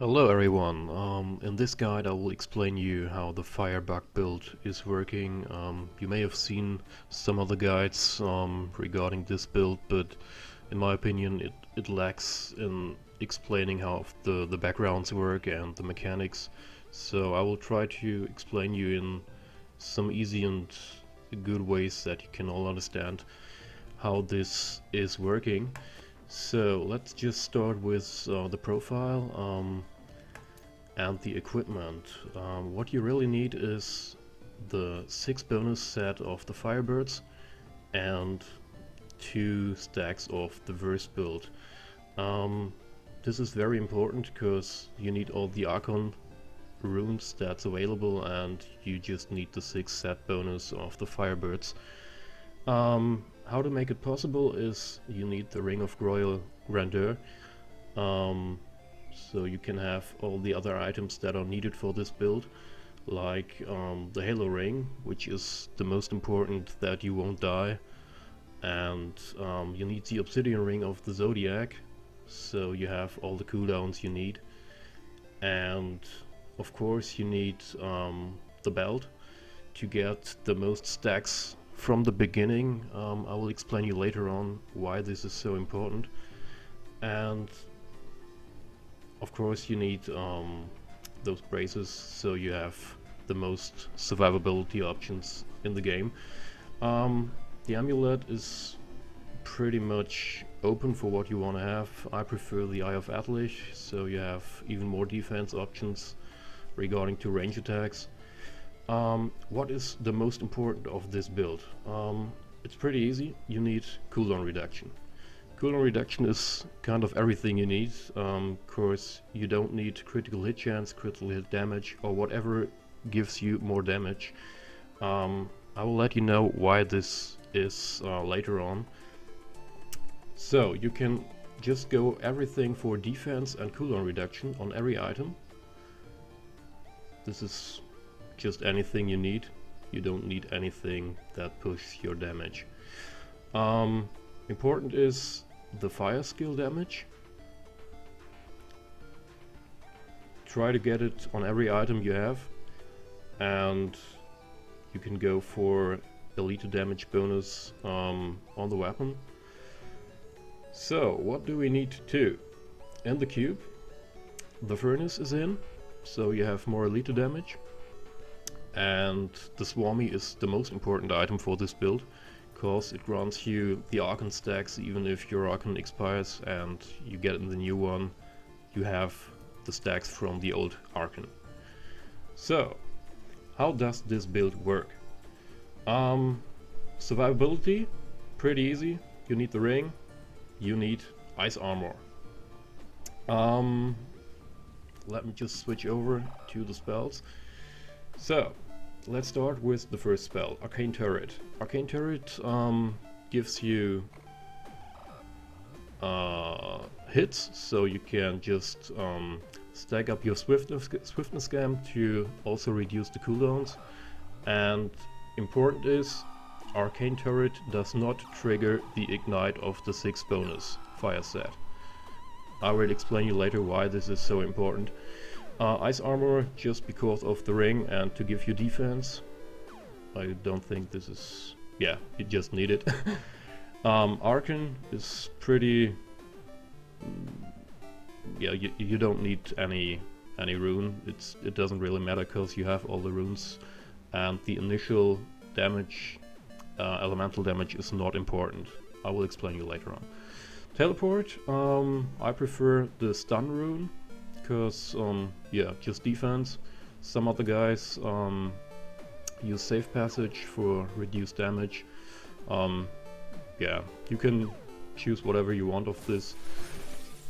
Hello everyone, in this guide I will explain you how the Firebug build is working. You may have seen some other guides regarding this build, but in my opinion it lacks in explaining how the backgrounds work and the mechanics. So I will try to explain you in some easy and good ways that you can all understand how this is working. So let's just start with the profile and the equipment. What you really need is the 6 bonus set of the Firebirds and 2 stacks of the verse build. This is very important because you need all the Archon runes that's available, and you just need the 6 set bonus of the Firebirds. How to make it possible is you need the Ring of Royal Grandeur, so you can have all the other items that are needed for this build, like the Halo Ring, which is the most important that you won't die, and you need the Obsidian Ring of the Zodiac, so you have all the cooldowns you need, and of course you need the belt to get the most stacks from the beginning. I will explain you later on why this is so important. And of course you need those braces, so you have the most survivability options in the game. The amulet is pretty much open for what you want to have. I prefer the Eye of Atlish, so you have even more defense options regarding to range attacks. What is the most important of this build? It's pretty easy. You need cooldown reduction. Cooldown reduction is kind of everything you need. Of course, you don't need critical hit chance, critical hit damage, or whatever gives you more damage. I will let you know why this is later on. So you can just go everything for defense and cooldown reduction on every item. This is just anything you need. You don't need anything that pushes your damage. Important is the fire skill damage. Try to get it on every item you have, and you can go for elite damage bonus on the weapon. So what do we need to do? In the cube, the furnace is in, so you have more elite damage. And the Swarmy is the most important item for this build, because it grants you the Archon stacks even if your Archon expires and you get in the new one, you have the stacks from the old Archon. So, how does this build work? Survivability, pretty easy. You need the ring, you need ice armor. Let me just switch over to the spells. So, let's start with the first spell, Arcane Turret. Arcane Turret gives you hits, so you can just stack up your swiftness gem to also reduce the cooldowns. And important is, Arcane Turret does not trigger the ignite of the 6 bonus fire set. I will explain you later why this is so important. Ice armor just because of the ring and to give you defense. I don't think this is... yeah, you just need it. Archon is pretty... yeah, you don't need any rune. It doesn't really matter because you have all the runes, and the initial damage, elemental damage, is not important. I will explain you later on. Teleport, I prefer the stun rune, because yeah, just defense. Some other guys use safe passage for reduced damage. Yeah, you can choose whatever you want of this.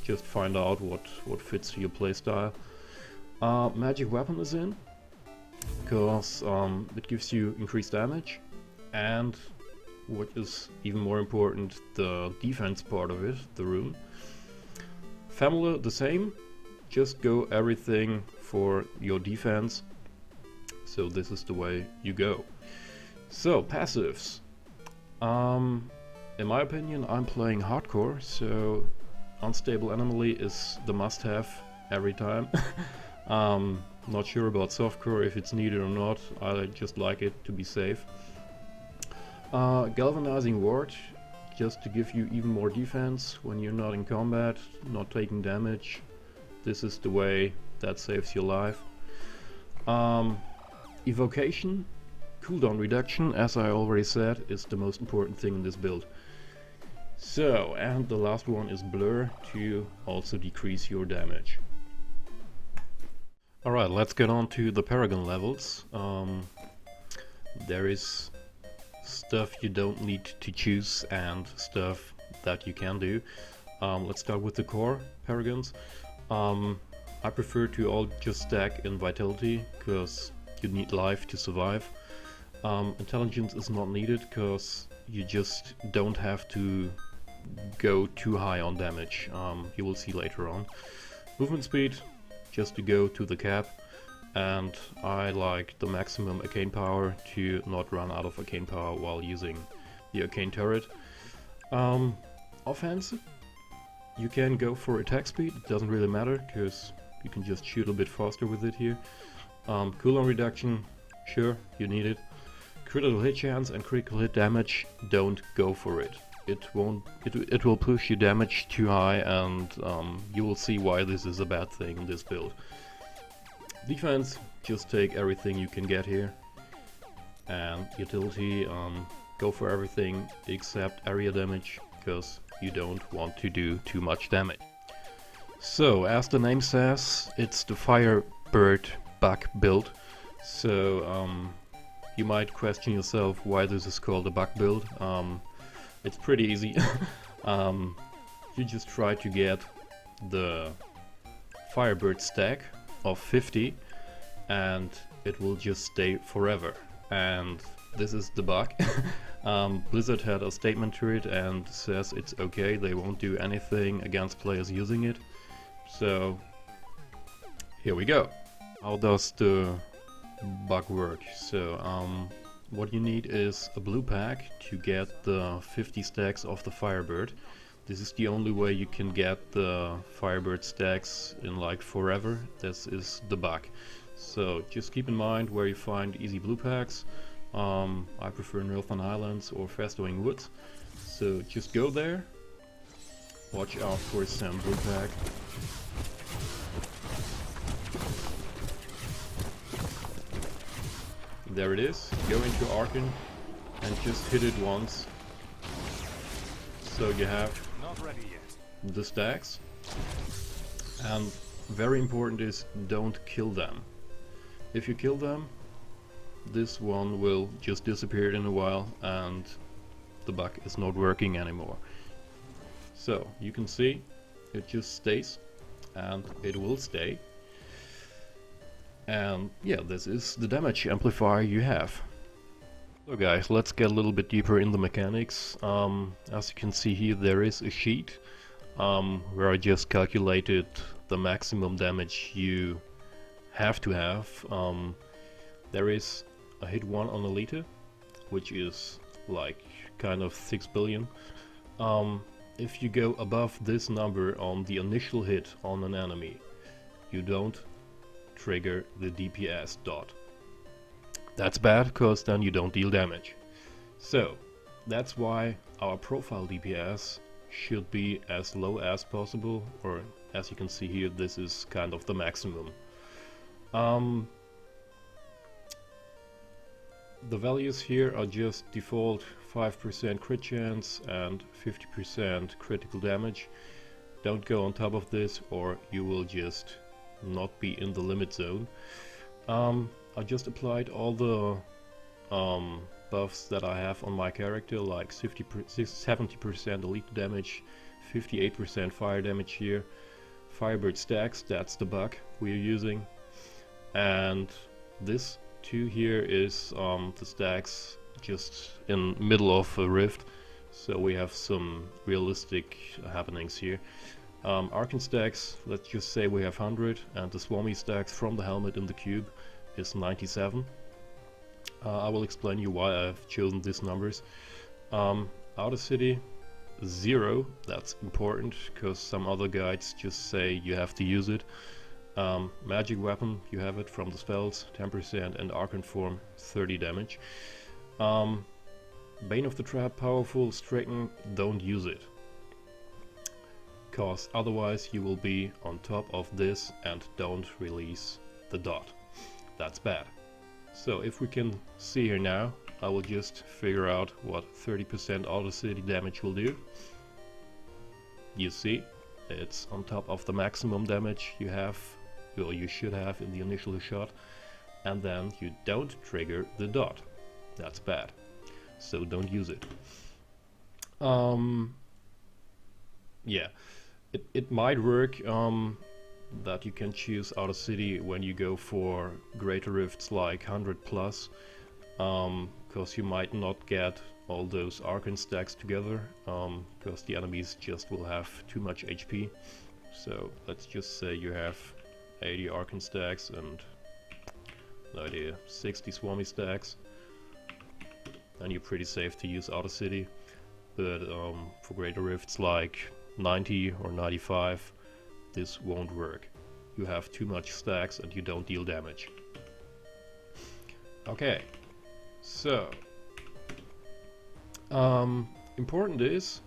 Just find out what fits your playstyle. Magic weapon is in, because it gives you increased damage, and what is even more important, the defense part of it, the rune. Family the same. Just go everything for your defense. So this is the way you go. So passives. In my opinion, I'm playing hardcore, so Unstable Anomaly is the must-have every time. Not sure about softcore if it's needed or not. I just like it to be safe. Galvanizing ward, just to give you even more defense when you're not in combat, not taking damage. This is the way that saves your life. Evocation, cooldown reduction, as I already said, is the most important thing in this build. So, and the last one is blur to also decrease your damage. Alright, let's get on to the Paragon levels. There is stuff you don't need to choose and stuff that you can do. Let's start with the core Paragons. I prefer to all just stack in Vitality, because you need life to survive. Intelligence is not needed, because you just don't have to go too high on damage. You will see later on. Movement speed, just to go to the cap, and I like the maximum arcane power to not run out of arcane power while using the arcane turret. Offensive, you can go for attack speed, it doesn't really matter because you can just shoot a bit faster with it here. Cooldown reduction, sure, you need it. Critical hit chance and critical hit damage, don't go for it. It will push your damage too high, and you will see why this is a bad thing in this build. Defense, just take everything you can get here. And utility, go for everything except area damage, because you don't want to do too much damage. So, as the name says, it's the Firebird bug build. So, you might question yourself why this is called a bug build. It's pretty easy. You just try to get the Firebird stack of 50 and it will just stay forever. And this is the bug. Blizzard had a statement to it and says it's okay, they won't do anything against players using it. So here we go. How does the bug work? So what you need is a blue pack to get the 50 stacks of the Firebird. This is the only way you can get the Firebird stacks in like forever. This is the bug. So just keep in mind where you find easy blue packs. I prefer Northern Highlands or Fast-Owing Woods. So just go there. Watch out for some blue pack. There it is. Go into Archon and just hit it once. So you have the stacks. And very important is don't kill them. If you kill them, this one will just disappear in a while and the bug is not working anymore. So you can see it just stays and it will stay. And yeah, this is the damage amplifier you have. So guys, let's get a little bit deeper in the mechanics. As you can see here, there is a sheet where I just calculated the maximum damage you have to have. There is a hit 1 on a liter, which is like kind of 6 billion. If you go above this number on the initial hit on an enemy, you don't trigger the DPS dot. That's bad, because then you don't deal damage. So that's why our profile DPS should be as low as possible, or as you can see here, this is kind of the maximum. The values here are just default 5% crit chance and 50% critical damage. Don't go on top of this or you will just not be in the limit zone. I just applied all the buffs that I have on my character, like 70% elite damage, 58% fire damage here, Firebird stacks, that's the bug we're using, and this 2 here is the stacks just in middle of a rift, so we have some realistic happenings here. Arcane stacks, let's just say we have 100, and the Swami stacks from the helmet in the cube is 97. I will explain you why I've chosen these numbers. Outer City, 0, that's important, because some other guides just say you have to use it. Magic weapon, you have it from the spells, 10%, and Arcane form, 30 damage. Bane of the Trap, powerful, stricken, don't use it. Cause otherwise you will be on top of this and don't release the dot. That's bad. So if we can see here now, I will just figure out what 30% auto city damage will do. You see, it's on top of the maximum damage you have, well, you should have in the initial shot, and then you don't trigger the dot. That's bad. So don't use it. Yeah, it might work that you can choose Outer City when you go for greater rifts like 100 plus, because you might not get all those Arcane stacks together, because the enemies just will have too much HP. So let's just say you have 80 Arcane stacks and, no idea, 60 Swami stacks, and you're pretty safe to use Outer City. But for greater rifts like 90 or 95, this won't work. You have too much stacks and you don't deal damage. Okay, so important is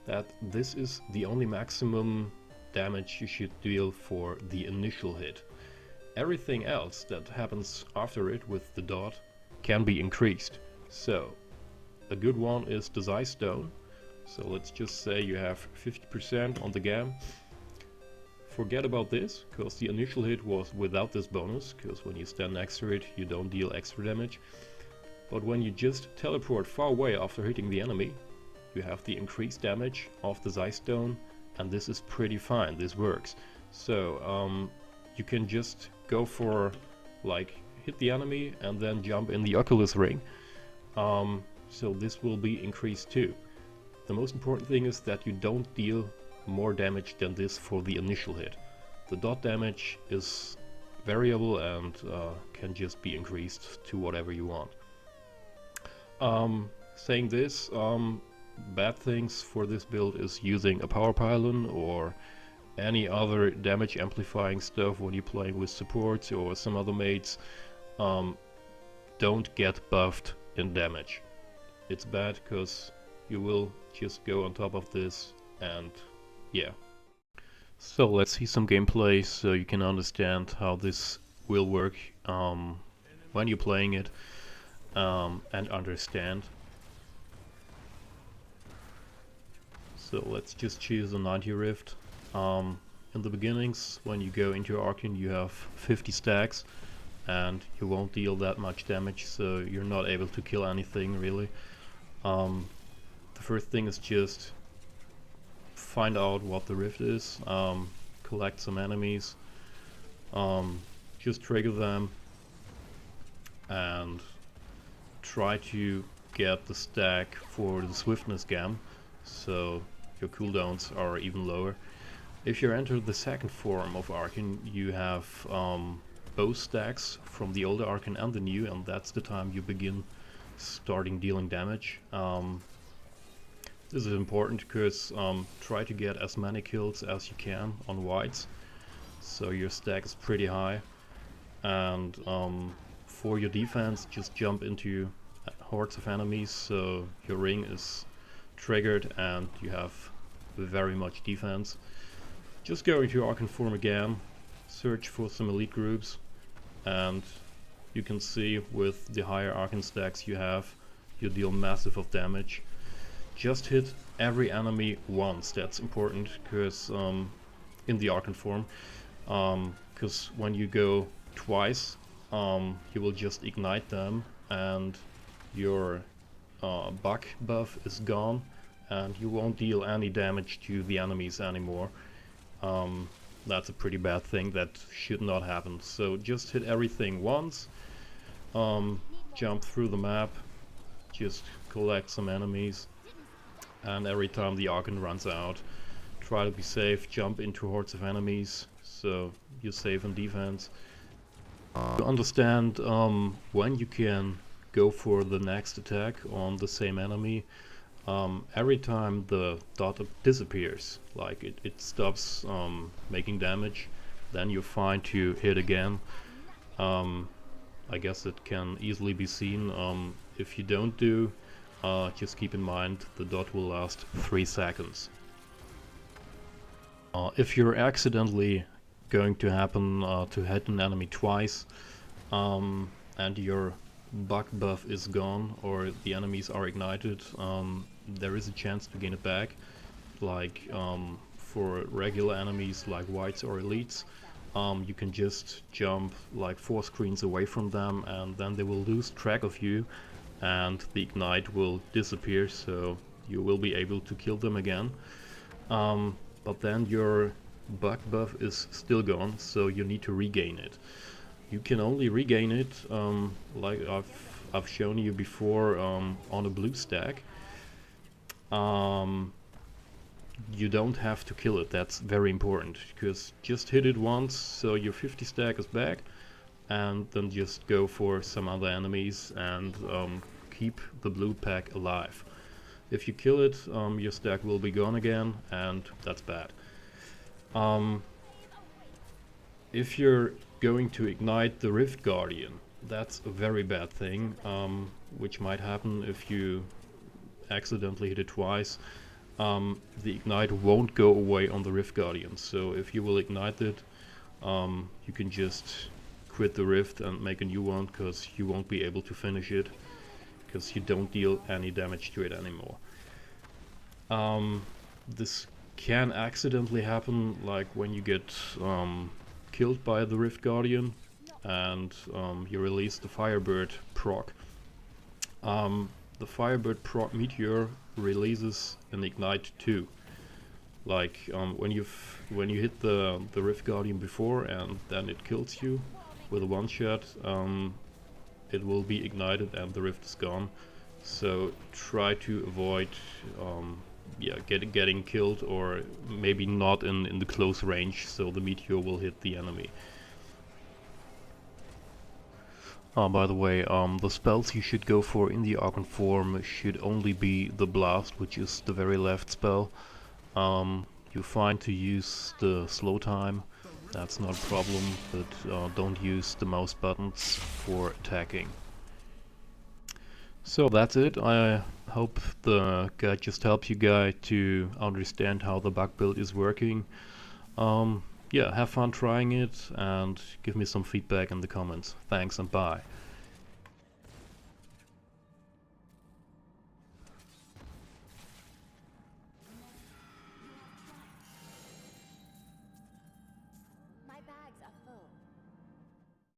that this is the only maximum damage you should deal for the initial hit. Everything else that happens after it with the dot can be increased. So a good one is the Zai Stone. So let's just say you have 50% on the gam. Forget about this, because the initial hit was without this bonus, because when you stand next to it you don't deal extra damage. But when you just teleport far away after hitting the enemy, you have the increased damage of the Zai Stone, and this is pretty fine, this works. So you can just go for, like, hit the enemy and then jump in the Oculus ring. So this will be increased too. The most important thing is that you don't deal more damage than this for the initial hit. The dot damage is variable and can just be increased to whatever you want. Saying this, bad things for this build is using a power pylon or any other damage amplifying stuff when you're playing with supports or some other mates. Don't get buffed in damage. It's bad because you will just go on top of this, and yeah. So let's see some gameplay so you can understand how this will work when you're playing it, and understand. So let's just choose a 90 Rift. In the beginnings, when you go into Arcane, you have 50 stacks and you won't deal that much damage, so you're not able to kill anything really. The first thing is just find out what the rift is, collect some enemies, just trigger them and try to get the stack for the swiftness gam, so your cooldowns are even lower. If you enter the second form of Arcane, you have both stacks from the older Arcane and the new, and that's the time you begin starting dealing damage. This is important because try to get as many kills as you can on whites, so your stack is pretty high. And for your defense, just jump into hordes of enemies, so your ring is triggered and you have very much defense. Just go into Arcane form again, search for some elite groups, and you can see with the higher Arcane stacks you have, you deal massive of damage. Just hit every enemy once, that's important, because in the Arcane form, because when you go twice, you will just ignite them and your buck buff is gone and you won't deal any damage to the enemies anymore. That's a pretty bad thing, that should not happen. So just hit everything once, jump through the map, just collect some enemies, and every time the Arcane runs out, try to be safe, jump into hordes of enemies, so you're safe in defense. To understand when you can go for the next attack on the same enemy, every time the dot disappears, like it stops making damage, then you're fine to hit again. I guess it can easily be seen. If you don't do, just keep in mind the dot will last 3 seconds. If you're accidentally going to happen to hit an enemy twice, and your bug buff is gone or the enemies are ignited, there is a chance to gain it back. Like for regular enemies like whites or elites, you can just jump like 4 screens away from them and then they will lose track of you and the ignite will disappear, so you will be able to kill them again. But then your bug buff is still gone, so you need to regain it. You can only regain it, like I've shown you before, on a blue stack. You don't have to kill it, that's very important, because just hit it once so your 50 stack is back, and then just go for some other enemies and keep the blue pack alive. If you kill it, your stack will be gone again, and that's bad. If you're going to ignite the Rift Guardian, that's a very bad thing, which might happen if you accidentally hit it twice. The ignite won't go away on the Rift Guardian, so if you will ignite it, you can just quit the Rift and make a new one, because you won't be able to finish it, because you don't deal any damage to it anymore. This can accidentally happen, like when you get killed by the Rift Guardian and you release the Firebird proc. The Firebird proc meteor releases an ignite too. Like when you hit the Rift Guardian before and then it kills you with a one shot, it will be ignited and the rift is gone. So try to avoid getting killed, or maybe not in the close range, so the meteor will hit the enemy. By the way, the spells you should go for in the Archon form should only be the Blast, which is the very left spell. You're fine to use the slow time, that's not a problem, but don't use the mouse buttons for attacking. So that's it. I hope the guide just helps you guys to understand how the bug build is working. Yeah, have fun trying it and give me some feedback in the comments. Thanks and bye.